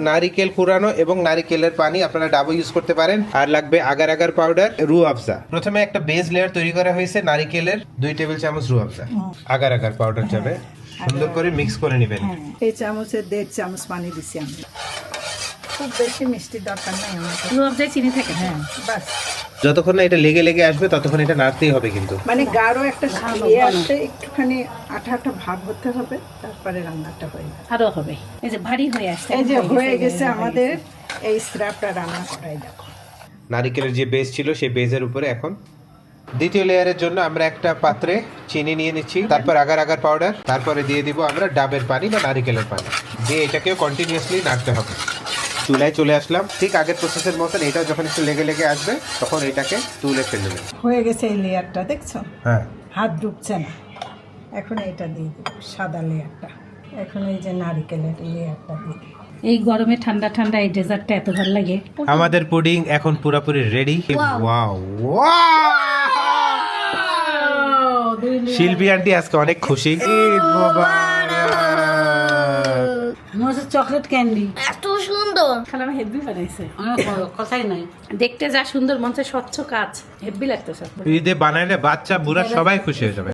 নারিকেল কুড়ানো এবং নারিকেলের পানি আপনারা ডাবো ইউজ করতে পারেন। আর লাগবে আগার আগার পাউডার, রু আফজা। প্রথমে একটা বেস লেয়ার তৈরি করা হয়েছে নারিকেলের, 2 টেবিল চামচ রু আফজা, আগার আগার পাউডার যাবে, সুন্দর করে মিক্স করে নেবেন। এই চামচের 1.5 চামচ পানি দিছি আমি, খুব বেশি মিষ্টি দরকার নাই আমাদের। রু আফজায় চিনি থাকে। হ্যাঁ বাস, যতক্ষণ না এটা লেগে লেগে আসবে ততক্ষণ এটা নাড়তেই হবে কিন্তু। মানে গাঢ় একটা ইয়ে আসতে একটুখানি আঠা আঠা ভাব হতে হবে, তারপরে রান্নাটা হয়ে যাবে। আরো হবে, এই যে ভারী হয়ে আসছে। এই যে হয়ে গেছে আমাদের এই স্ক্র্যাপটা রান্না করাই। দেখো নারিকেলের যে বেস ছিল সেই বেসের উপরে এখন দ্বিতীয় লেয়ারের জন্য আমরা একটা পাত্রে চিনি নিয়ে নিচ্ছি, তারপর আগার আগার পাউডার, তারপরে দিয়ে দিব আমরা ডাবের পানি বা নারিকেলের পানি দিয়ে এটাকেও কন্টিনিউয়াসলি নাড়তে হবে। চুলায় চলে আসলাম, ঠিক আগের প্রসেসের মতন এটাও যখন একটু লেগে লেগে আসবে তখন এটাকে তুলে ফেলে দেবেন। হয়ে গেছে এই লেয়ারটা, দেখছো হ্যাঁ, হাত ঢুকছে না। এখন এটা দিয়ে দেবো সাদা লেয়ারটা, এখন এই যে নারিকেলের লেয়ারটা দিয়ে দেবো। এই গরমে ঠান্ডা ঠান্ডা এই ডেজার্টটা এত ভালো লাগে। আমাদের পুডিং এখন পুরোপুরি রেডি। ওয়াও, শিল্পী আন্টি আজকে অনেক খুশি। ঈদ মোবারক। চকলেট ক্যান্ডি এত সুন্দর। খালাম হেভি বানাইছে, কথাই নাই। দেখতে যা সুন্দর, মঞ্চে স্বচ্ছ কাজ, হেভি লাগতেছে। ঈদে বানাইলে বাচ্চা বুড়া সবাই খুশি হয়ে যাবে।